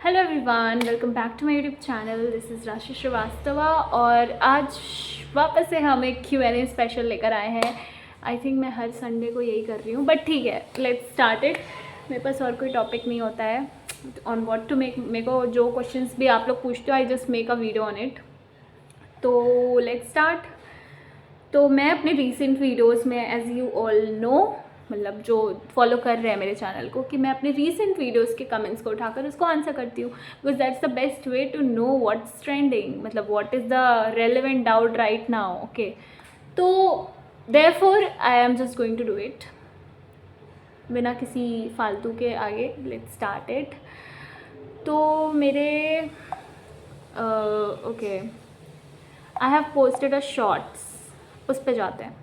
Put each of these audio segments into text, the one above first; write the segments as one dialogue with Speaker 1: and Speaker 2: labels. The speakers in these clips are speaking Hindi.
Speaker 1: Hello everyone, welcome back to my YouTube channel. This is Rashi Shrivastava और आज वापस से हम एक Q&A स्पेशल लेकर आए हैं। आई थिंक मैं हर संडे को यही कर रही हूँ, बट ठीक है, लेट्स स्टार्ट इट। मेरे पास और कोई टॉपिक नहीं होता है ऑन व्हाट टू मेक। मेरे को जो क्वेश्चंस भी आप लोग पूछते हो, I just make a video on it. तो लेट्स स्टार्ट। तो मैं अपने रीसेंट वीडियोस में, एज यू ऑल नो, मतलब जो फॉलो कर रहे हैं मेरे चैनल को, कि मैं अपने रीसेंट वीडियोस के कमेंट्स को उठाकर उसको आंसर करती हूँ, because that's the best way to know what's trending, मतलब what is the relevant doubt right now. Okay, तो therefore I am just going to do it बिना किसी फालतू के आगे। Let's start it. तो मेरे okay, I have posted a shorts, उस पर जाते हैं।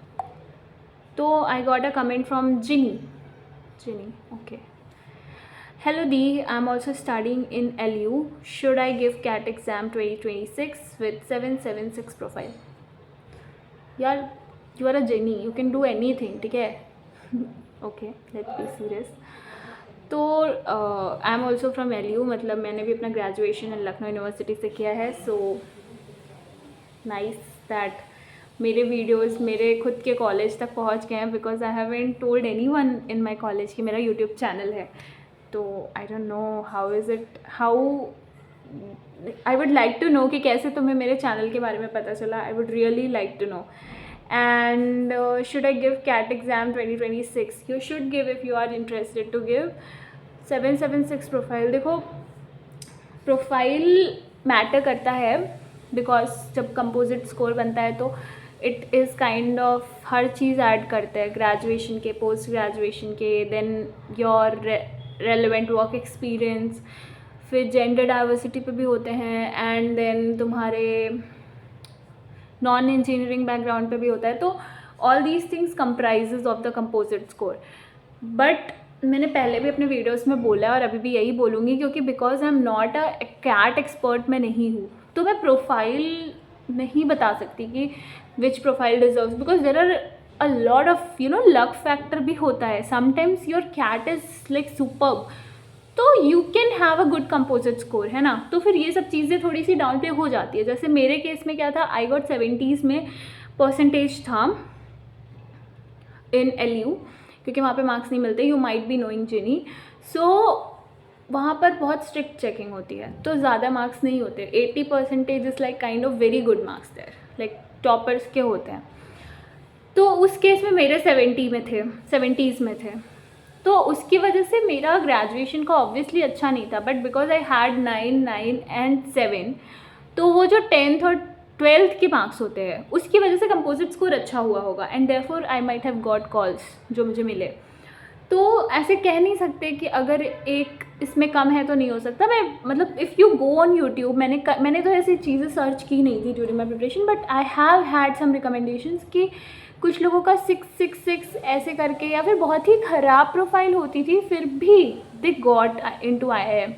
Speaker 1: तो I got a comment from Ginny. Okay, hello दी, I am also studying in LU. Should I give CAT exam 2026 with 776 profile? यार, you are a genie, you can do anything, ठीक है। Okay, let be serious. तो I am also from LU, मतलब मैंने भी अपना ग्रेजुएशन लखनऊ यूनिवर्सिटी से किया है। सो नाइस दैट मेरे वीडियोस मेरे खुद के कॉलेज तक पहुंच गए हैं, because I haven't told anyone in my college कि मेरा यूट्यूब चैनल है। तो I don't know how is it, how I would like to know कि कैसे तुम्हें मेरे चैनल के बारे में पता चला। I would really like to know. And should I give CAT exam 2026? You should give if you are interested to give 776 profile. देखो, प्रोफाइल मैटर करता है, बिकॉज जब कंपोजिट स्कोर बनता है तो इट इज़ काइंड ऑफ हर चीज़ ऐड करते हैं, ग्रेजुएशन के, पोस्ट ग्रेजुएशन के, then your relevant work experience, फिर जेंडर डाइवर्सिटी पे भी होते हैं, एंड देन तुम्हारे नॉन इंजीनियरिंग बैकग्राउंड पे भी होता है। तो all these things comprises of the composite score. But मैंने पहले भी अपने वीडियोस में बोला है और अभी भी यही बोलूँगी, क्योंकि because I am not a CAT expert, मैं नहीं हूँ, तो मैं प्रोफाइल नहीं बता सकती कि which profile deserves, because there are a lot of luck factor भी होता है। Sometimes your CAT is like superb, तो you can have a good composite score, है ना। तो फिर ये सब चीज़ें थोड़ी सी डाउन पे हो जाती है। जैसे मेरे केस में क्या था, आई गॉट 70s में परसेंटेज था इन LU, क्योंकि वहाँ पे मार्क्स नहीं मिलते। यू माइट बी नोइंग जिनी। सो वहाँ पर बहुत स्ट्रिक्ट चेकिंग होती है, तो ज़्यादा मार्क्स नहीं होते। 80% is like kind of very good marks there, like toppers के होते हैं। तो उस केस में मेरे 70s में थे। तो उसकी वजह से मेरा ग्रेजुएशन का ऑब्वियसली अच्छा नहीं था, but because I had 9 and 7, तो वो जो 10th और 12th के मार्क्स होते हैं, उसकी वजह से कंपोजिट स्कोर अच्छा हुआ होगा, and therefore I might have got calls जो मुझे मिले। तो ऐसे कह नहीं सकते कि अगर एक इसमें कम है तो नहीं हो सकता। मैं मतलब if you go on YouTube, मैंने तो ऐसी चीज़ें सर्च की नहीं थी during my preparation, but I have had some recommendations कि कुछ लोगों का 666 ऐसे करके, या फिर बहुत ही ख़राब प्रोफाइल होती थी, फिर भी दे गॉट इनटू IIM।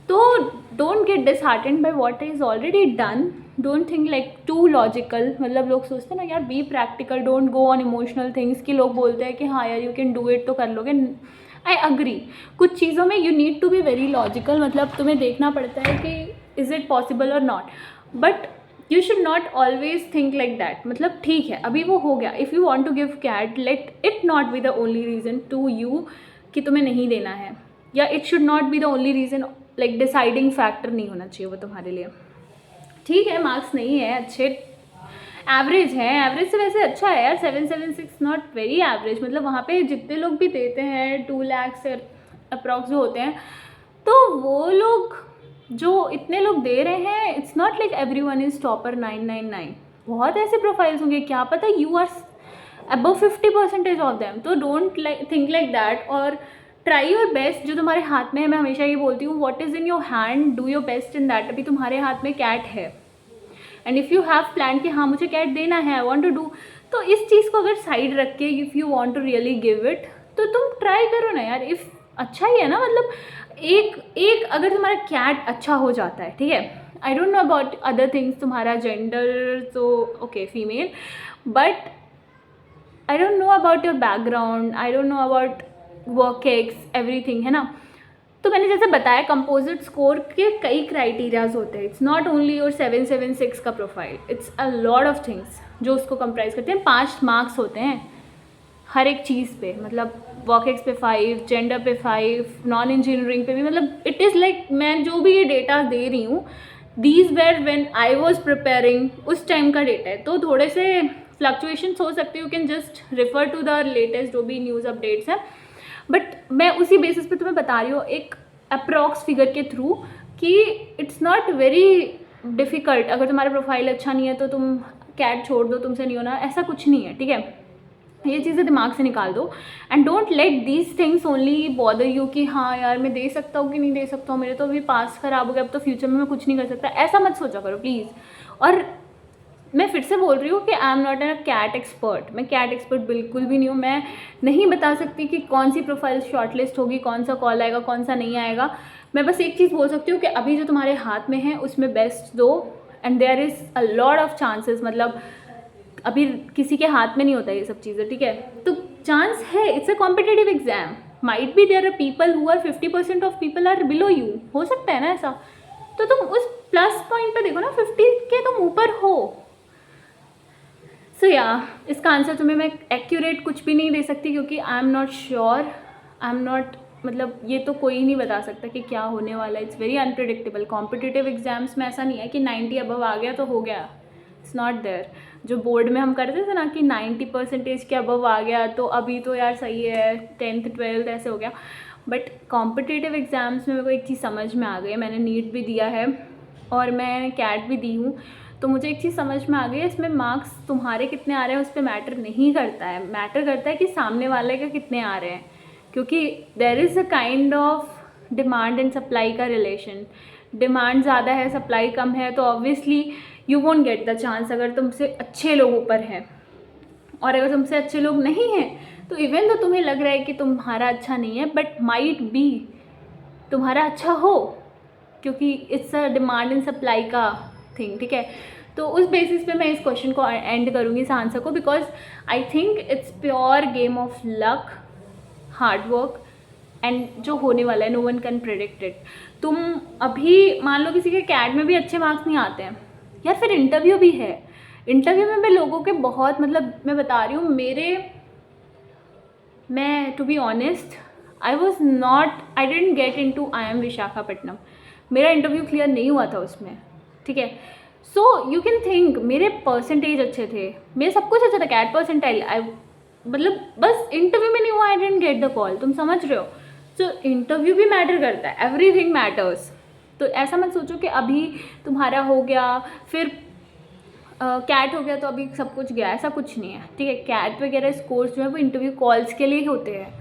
Speaker 1: तो don't get disheartened by what is already done. Don't think like too logical, मतलब लोग सोचते हैं ना यार, be practical, don't go on emotional things, कि लोग बोलते हैं कि हाँ यार यू कैन डू इट, तो कर लोगे। आई अग्री, कुछ चीज़ों में you need to be very logical, मतलब तुम्हें देखना पड़ता है कि इज़ इट पॉसिबल और not, but you should not always think like that. मतलब ठीक है, अभी वो हो गया, if you want to give CAT, let it not be the only reason to you कि तुम्हें नहीं देना है, या it should not be the only reason, like deciding factor नहीं होना चाहिए वो तुम्हारे लिए। ठीक है, मार्क्स नहीं है अच्छे, एवरेज है, एवरेज से वैसे अच्छा है यार। 776 नॉट वेरी एवरेज, मतलब वहाँ पे जितने लोग भी देते हैं 2 लाख से अप्रॉक्स जो होते हैं, तो वो लोग जो इतने लोग दे रहे हैं, it's not like everyone is topper 999। बहुत ऐसे प्रोफाइल्स होंगे, क्या पता you are above 50% of them. तो डोंट थिंक लाइक दैट, और ट्राई योर बेस्ट। जो तुम्हारे हाथ में है, मैं हमेशा ये बोलती हूँ, what is in your hand, do your best in that. अभी तुम्हारे हाथ में कैट है, and if you have plan कि हाँ मुझे कैट देना है, आई वॉन्ट टू डू, तो इस चीज़ को अगर साइड रख के if you want to really give it, तो तुम ट्राई करो ना यार। इफ़ अच्छा ही है ना, मतलब एक अगर तुम्हारा कैट अच्छा हो जाता है, ठीक है, आई don't know about other things, तुम्हारा जेंडर तो okay female, but I don't know about your background, I don't know about work ex everything, है ना। तो मैंने जैसे बताया कंपोजिट स्कोर के कई क्राइटेरियाज होते हैं. इट्स नॉट ओनली योर 776 का profile, it's a lot of things जो उसको कंप्राइज करते हैं. 5 मार्क्स होते हैं हर एक चीज़ पे, मतलब वॉकेक्स पे 5, जेंडर पे 5, नॉन इंजीनियरिंग पे भी. मतलब इट इज़ लाइक मैं जो भी ये डेटा दे रही हूँ, these were when I was preparing, उस टाइम का डेटा है. तो थोड़े से फ्लक्चुएशंस हो सकते हैं, you can just refer to the latest जो भी न्यूज़ अपडेट्स हैं. बट मैं उसी बेसिस पे तुम्हें बता रही हूँ एक अप्रॉक्स फिगर के थ्रू कि इट्स नॉट वेरी डिफ़िकल्ट. अगर तुम्हारा प्रोफाइल अच्छा नहीं है तो तुम कैट छोड़ दो, तुमसे नहीं होना, ऐसा कुछ नहीं है. ठीक है, ये चीज़ें दिमाग से निकाल दो and don't let these things only bother you कि हाँ यार मैं दे सकता हूँ कि नहीं दे सकता हूँ, मेरे तो अभी पास ख़राब हो गया, अब तो फ्यूचर में मैं कुछ नहीं कर सकता. ऐसा मत सोचा करो प्लीज़. और मैं फिर से बोल रही हूँ कि I am not an CAT expert. मैं कैट एक्सपर्ट बिल्कुल भी नहीं हूँ. मैं नहीं बता सकती कि कौन सी प्रोफाइल शॉर्टलिस्ट होगी, कौन सा कॉल आएगा, कौन सा नहीं आएगा. मैं बस एक चीज़ बोल सकती हूँ कि अभी जो तुम्हारे हाथ में है उसमें बेस्ट दो and there is a lot of chances. मतलब अभी किसी के हाथ में नहीं होता ये सब चीज़ें. ठीक है, तो चांस है. It's a competitive exam. Might be there are people who are 50% of people are below you. हो सकता है ना ऐसा. तो तुम उस प्लस पॉइंट पे देखो ना, 50 के तुम ऊपर हो. सो या इसका आंसर तुम्हें मैं एक्यूरेट कुछ भी नहीं दे सकती क्योंकि आई am not sure. I am not, मतलब ये तो कोई नहीं बता सकता कि क्या होने वाला है. It's very unpredictable. Competitive exams में ऐसा नहीं है कि 90 अबव आ गया तो हो गया. It's not there. जो बोर्ड में हम करते थे ना कि 90% के अबव आ गया तो अभी तो यार सही है, 10th 12th ऐसे हो गया. बट कॉम्पिटिटिव एग्ज़ाम्स में मेरे को एक चीज़ समझ में आ गई. मैंने नीट भी दिया है और मैं कैट भी दी हूँ, तो मुझे एक चीज़ समझ में आ गई है, इसमें मार्क्स तुम्हारे कितने आ रहे हैं उस पर मैटर नहीं करता है. मैटर करता है कि सामने वाले के कितने आ रहे हैं, क्योंकि there is a kind of demand and supply का रिलेशन. डिमांड ज़्यादा है, सप्लाई कम है, तो obviously you won't get the chance अगर तुमसे अच्छे लोग ऊपर हैं. और अगर तुमसे अच्छे लोग नहीं हैं तो इवन तो तुम्हें लग रहा है कि तुम्हारा अच्छा नहीं है, बट माइट बी तुम्हारा अच्छा हो, क्योंकि it's a demand and supply का थिंग. ठीक है, तो उस बेसिस पे मैं इस क्वेश्चन को एंड करूँगी, इस आंसर को, because I think it's pure game of luck, hard work and जो होने वाला है no one can predict it. तुम अभी मान लो किसी के कैट में भी अच्छे मार्क्स नहीं आते हैं यार, फिर इंटरव्यू भी है. इंटरव्यू में भी लोगों के बहुत, मतलब मैं बता रही हूँ मैं to be honest I was not, I didn't get in to IIM Visakhapatnam. मेरा इंटरव्यू क्लियर नहीं हुआ था उसमें. ठीक है, सो यू कैन थिंक मेरे परसेंटेज अच्छे थे, मेरे सब कुछ अच्छा था, कैट परसेंटाइल, मतलब बस इंटरव्यू में नहीं हुआ, आई डेंट गेट द कॉल. तुम समझ रहे हो. सो इंटरव्यू भी मैटर करता है, एवरीथिंग मैटर्स. तो ऐसा मत सोचो कि अभी तुम्हारा हो गया फिर कैट हो गया तो अभी सब कुछ गया, ऐसा कुछ नहीं है. ठीक है, कैट वगैरह स्कोर्स जो है वो इंटरव्यू कॉल्स के लिए ही होते हैं.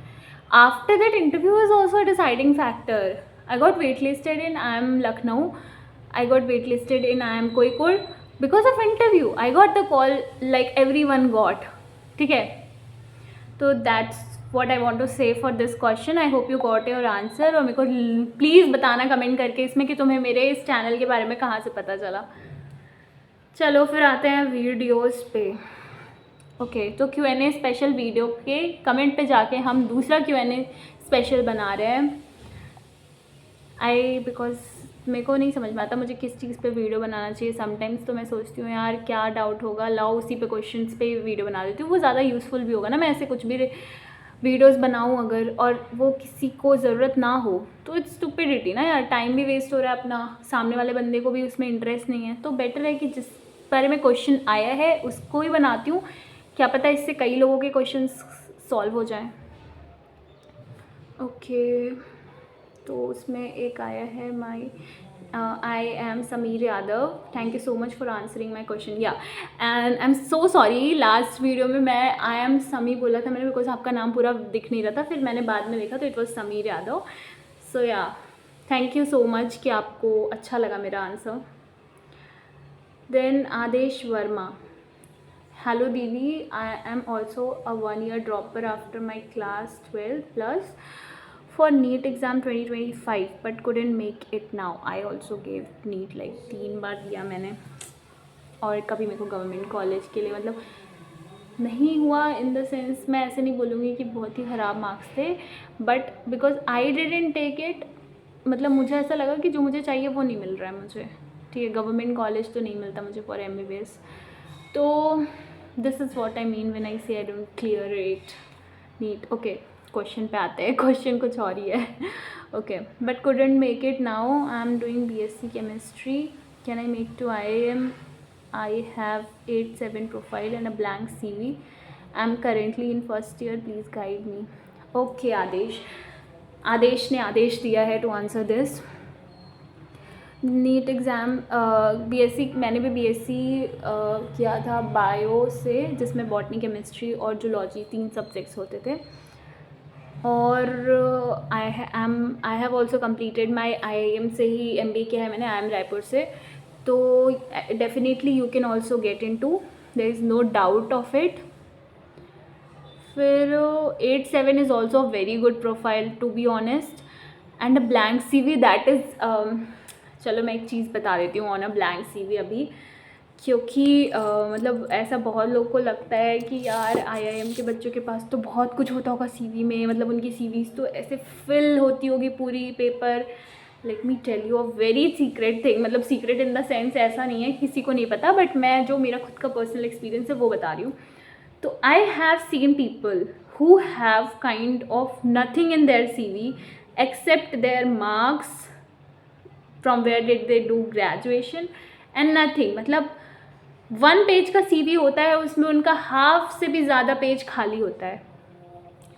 Speaker 1: After that interview is also a deciding factor. I got wait listed in IIM Lucknow, I got waitlisted in IIM Kozhikode because of interview. I got the call like everyone got. ठीक है, तो that's what I want to say for this question. I hope you got your answer. और मेरे को प्लीज़ बताना कमेंट करके इसमें कि तुम्हें मेरे इस चैनल के बारे में कहाँ से पता चला. चलो फिर आते हैं वीडियोस पे. ओके, तो Q&A स्पेशल वीडियो के कमेंट पे जाके हम दूसरा Q&A स्पेशल बना रहे हैं. बिकॉज मेरे को नहीं समझ में आता मुझे किस चीज़ पे वीडियो बनाना चाहिए. समटाइम्स तो मैं सोचती हूँ यार क्या डाउट होगा, लाओ उसी पे क्वेश्चंस पे वीडियो बना देती हूँ, वो ज़्यादा यूज़फुल भी होगा ना. मैं ऐसे कुछ भी वीडियोस बनाऊँ अगर और वो किसी को ज़रूरत ना हो तो इट्स स्टुपिडिटी ना यार. टाइम भी वेस्ट हो रहा है अपना, सामने वाले बंदे को भी उसमें इंटरेस्ट नहीं है. तो बेटर है कि जिस बारे में क्वेश्चन आया है उसको ही बनाती हूँ. क्या पता इससे कई लोगों के क्वेश्चन सॉल्व हो जाएँ. ओके, तो उसमें एक आया है I am Sameer Yadav. Thank you so much for answering my question. Yeah and I am so sorry, last video में मैं I am समी बोला था मैंने बिकॉज आपका नाम पूरा दिख नहीं रहा था, फिर मैंने बाद में देखा तो इट वॉज समीर यादव. सो या थैंक यू सो मच कि आपको अच्छा लगा मेरा आंसर. देन आदेश वर्मा, हेलो दीदी, आई am also a 1 year dropper after my class 12 plus for NEET exam 2025 but couldn't make it now. I also gave NEET like 3 बार दिया मैंने और कभी मेरे को गवर्नमेंट कॉलेज के लिए मतलब नहीं हुआ. इन द सेंस मैं ऐसे नहीं बोलूँगी कि बहुत ही ख़राब मार्क्स थे, but because I didn't take it मतलब मुझे ऐसा लगा कि जो मुझे चाहिए वो नहीं मिल रहा है मुझे, ठीक है। गवर्नमेंट कॉलेज तो नहीं मिलता मुझे फॉर MBBS। तो this is what I mean when I say I don't clear it NEET. Okay, question पे आते हैं। क्वेश्चन कुछ और ही है। Okay, but couldn't make it now. I'm doing BSc chemistry. Can I make to IIM? I have 8-7 profile and a blank CV. I'm currently in first year. Please guide me. Okay, Aadesh ने आदेश दिया है to answer this. NEET exam BSc, मैंने भी BSc किया था बायो से, जिसमें बॉटनी, केमिस्ट्री और जूलॉजी 3 सब्जेक्ट्स होते थे। और I have also completed my IIM से ही MBA किया है मैंने, IIM रायपुर से। तो definitely you can also get in to, there is no doubt of it. फिर 8-7 is also very good profile to be honest, and a blank CV that is चलो मैं एक चीज़ बता देती हूँ ऑन अ ब्लैंक CV अभी, क्योंकि मतलब ऐसा बहुत लोग को लगता है कि यार IIM के बच्चों के पास तो बहुत कुछ होता होगा CV में, मतलब उनकी CVs तो ऐसे फिल होती होगी पूरी paper. Let me tell you a very secret thing, मतलब सीक्रेट इन द सेंस ऐसा नहीं है किसी को नहीं पता, बट मैं जो मेरा खुद का पर्सनल एक्सपीरियंस है वो बता रही हूँ। तो I have seen people who have kind of nothing in their CV except their marks from where did they do graduation and nothing. मतलब 1 पेज का CV होता है, उसमें उनका हाफ से भी ज़्यादा पेज खाली होता है।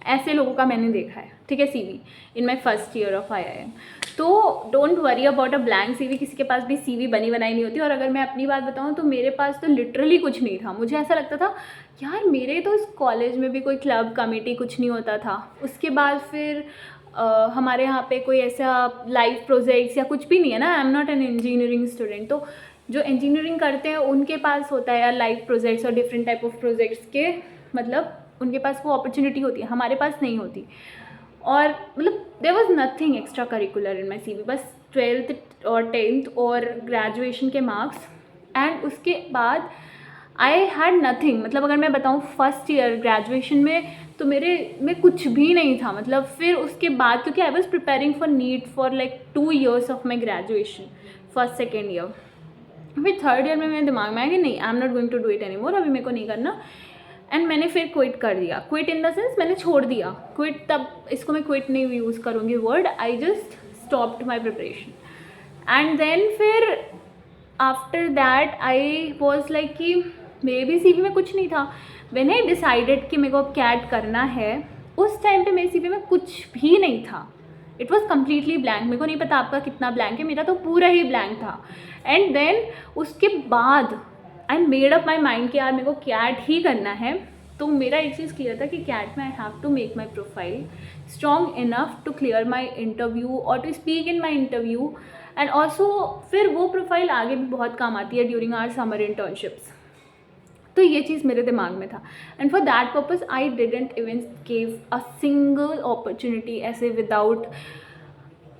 Speaker 1: ऐसे लोगों का मैंने देखा है, ठीक है, CV in my first year of IIM। तो don't worry about a blank CV, किसी के पास भी CV बनी बनाई नहीं होती। और अगर मैं अपनी बात बताऊँ तो मेरे पास तो लिटरली कुछ नहीं था। मुझे ऐसा लगता था यार मेरे तो इस कॉलेज में भी कोई क्लब कमेटी कुछ नहीं होता था। उसके बाद फिर हमारे यहाँ पे कोई ऐसा लाइव प्रोजेक्ट्स या कुछ भी नहीं है ना। आई am not an engineering student, तो जो इंजीनियरिंग करते हैं उनके पास होता है यार लाइव प्रोजेक्ट्स और डिफरेंट टाइप ऑफ प्रोजेक्ट्स के, मतलब उनके पास वो अपॉर्चुनिटी होती है, हमारे पास नहीं होती। और मतलब there was nothing extra curricular in my CV, बस 12th और 10th और ग्रेजुएशन के मार्क्स, एंड उसके बाद आई हैड नथिंग। मतलब अगर मैं बताऊँ फर्स्ट ईयर ग्रेजुएशन में तो मेरे में कुछ भी नहीं था। मतलब फिर उसके बाद क्योंकि I was preparing for NEET for like 2 years of my graduation, first second year. फिर थर्ड ईयर में मेरे दिमाग में आया कि नहीं, I am not going to do it any more, अभी मेरे को नहीं करना। एंड मैंने फिर क्विट कर दिया। क्विट इन द सेंस मैंने छोड़ दिया। क्विट, तब इसको मैं क्विट नहीं यूज़ करूँगी word, I just stopped my preparation. And then फिर after that I was like कि मेरे भी CV में कुछ नहीं था। व्हेन आई डिसाइडेड कि मेरे को अब कैट करना है, उस टाइम पे मेरे CV में कुछ भी नहीं था। It was completely blank. मेरे को नहीं पता आपका कितना ब्लैंक है, मेरा तो पूरा ही ब्लैंक था। एंड देन उसके बाद I made up my mind कि यार मेरे को कैट ही करना है। तो मेरा एक चीज़ क्लियर था कि कैट में I have to make my profile strong enough to clear my interview और to speak in my interview. And also फिर वो प्रोफाइल आगे भी बहुत काम आती है ड्यूरिंग आवर समर इंटर्नशिप्स। तो ये चीज़ मेरे दिमाग में था, and for that purpose I didn't even give a single opportunity ऐसे विदाउट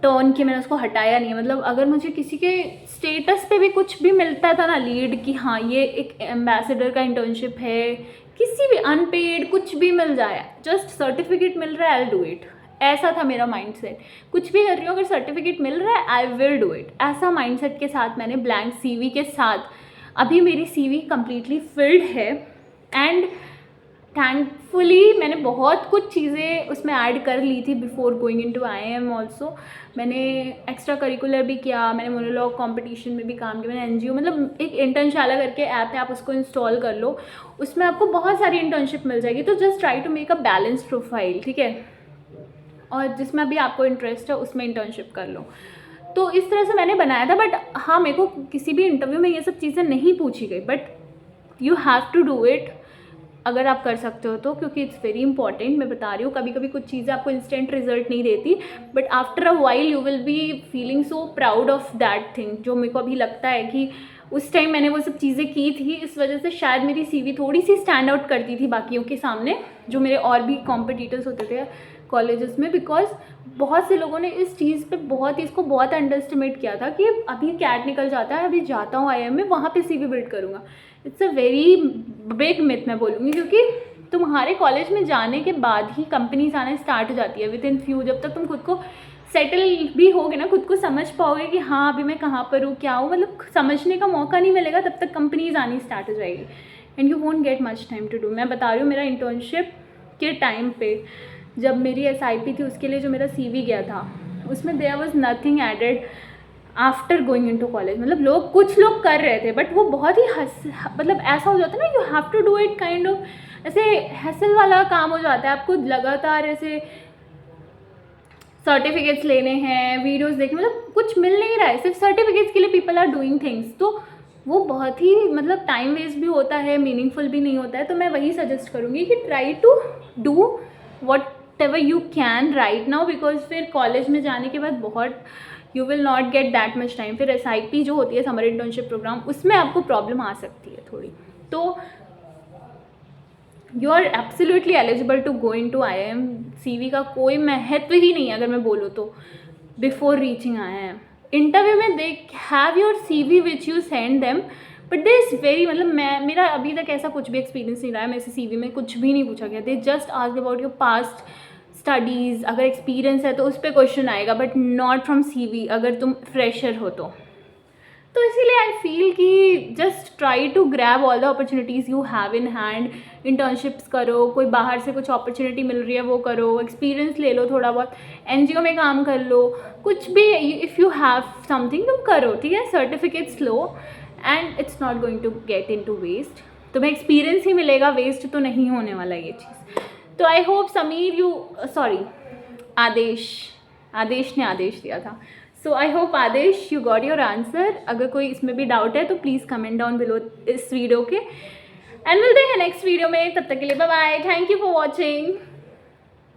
Speaker 1: टर्न कि मैंने उसको हटाया नहीं है। मतलब अगर मुझे किसी के स्टेटस पे भी कुछ भी मिलता था ना लीड कि हाँ ये एक एम्बेसडर का इंटर्नशिप है, किसी भी अनपेड कुछ भी मिल जाए, जस्ट सर्टिफिकेट मिल रहा है आई विल डू इट। ऐसा था मेरा माइंडसेट। कुछ भी कर रही हूँ, अगर सर्टिफिकेट मिल रहा है आई विल डू इट। ऐसा माइंडसेट के साथ मैंने ब्लैंक CV के साथ, अभी मेरी CV कम्प्लीटली फिल्ड है। एंड थैंकफुली मैंने बहुत कुछ चीज़ें उसमें ऐड कर ली थी before going into IIM also. मैंने एक्स्ट्रा करिकुलर भी किया, मैंने मोनोलॉग कंपटीशन में भी काम किया, मैंने NGO, मतलब एक इंटर्नशाला करके ऐप है, आप उसको इंस्टॉल कर लो, उसमें आपको बहुत सारी इंटर्नशिप मिल जाएगी। तो just try to make a balance profile, ठीक है, और जिसमें अभी आपको इंटरेस्ट है उसमें इंटर्नशिप कर लो। तो इस तरह से मैंने बनाया था। बट हाँ, मेरे को किसी भी इंटरव्यू में ये सब चीज़ें नहीं पूछी गई, but you have to do it अगर आप कर सकते हो तो, क्योंकि इट्स वेरी इंपॉर्टेंट। मैं बता रही हूँ कभी कभी कुछ चीज़ें आपको इंस्टेंट रिजल्ट नहीं देती, but after a while you will be feeling so proud of that thing. जो मेरे को अभी लगता है कि उस टाइम मैंने वो सब चीज़ें की थी, इस वजह से शायद मेरी CV थोड़ी सी स्टैंड आउट करती थी बाकियों के सामने, जो मेरे और भी कॉम्पिटिटर्स होते थे कॉलेजेस में। बिकॉज बहुत से लोगों ने इस चीज़ पे इसको बहुत अंडर एस्टिमेट किया था कि अभी कैट निकल जाता है, अभी जाता हूँ IIM में, वहाँ पे CV बिल्ड करूँगा। It's a very big myth मैं बोलूँगी, क्योंकि तुम्हारे कॉलेज में जाने के बाद ही कंपनीज आना स्टार्ट हो जाती है विद इन फ्यू। जब तक तुम खुद को सेटल भी होगे ना, खुद को समझ पाओगे कि हाँ अभी मैं कहाँ पर हूँ, क्या हूँ, मतलब समझने का मौका नहीं मिलेगा, तब तक कंपनीज आनी स्टार्ट हो जाएगी and you won't get much time to do. मैं बता रही हूँ मेरा इंटर्नशिप के टाइम पे जब मेरी SIP थी उसके लिए जो मेरा CV गया था उसमें there was nothing added after going into college. मतलब कुछ लोग कर रहे थे बट वो बहुत ही मतलब ऐसा हो जाता है ना, you have to do it kind of, ऐसे हैसल वाला काम हो जाता है, आपको लगातार ऐसे सर्टिफिकेट्स लेने हैं, वीडियोस देखने, मतलब कुछ मिल नहीं रहा है, सिर्फ सर्टिफिकेट्स के लिए पीपल आर डूइंग थिंग्स, तो वो बहुत ही मतलब टाइम वेस्ट भी होता है, मीनिंगफुल भी नहीं होता है। तो मैं वही सजेस्ट करूँगी कि try to do whatever you can right now, because फिर कॉलेज में जाने के बाद बहुत you will not get that much time. फिर SIP जो होती है समर इंटर्नशिप प्रोग्राम, उसमें आपको प्रॉब्लम आ सकती है थोड़ी। तो you are absolutely eligible to go in to IIM। CV का कोई महत्व ही नहीं है अगर मैं बोलूँ तो बिफोर रीचिंग IIM। इंटरव्यू में they have your CV which you send them, but they is very, मतलब मेरा अभी तक ऐसा कुछ भी एक्सपीरियंस नहीं रहा है, मेरे से CV में कुछ भी नहीं पूछा गया। They just ask about your past studies, अगर एक्सपीरियंस है तो उस पर क्वेश्चन आएगा, बट नॉट फ्रॉम CV अगर तुम फ्रेशर हो तो इसीलिए आई फील कि just try to grab all the opportunities you have in hand. Internships करो, कोई बाहर से कुछ अपॉर्चुनिटी मिल रही है वो करो, एक्सपीरियंस ले लो थोड़ा बहुत, NGO में काम कर लो, कुछ भी, इफ़ यू हैव समथिंग तुम करो, ठीक है। सर्टिफिकेट्स लो and it's not going to get in to waste, तुम्हें एक्सपीरियंस ही मिलेगा, वेस्ट तो नहीं होने वाला ये चीज़। तो आई होप समीर आदेश ने आदेश दिया था। So I hope Aadesh you got your answer. अगर कोई इसमें भी डाउट है तो प्लीज़ कमेंट डाउन बिलो इस वीडियो के, एंड मिलते हैं नेक्स्ट वीडियो में। तब तक के लिए bye bye, thank you for watching.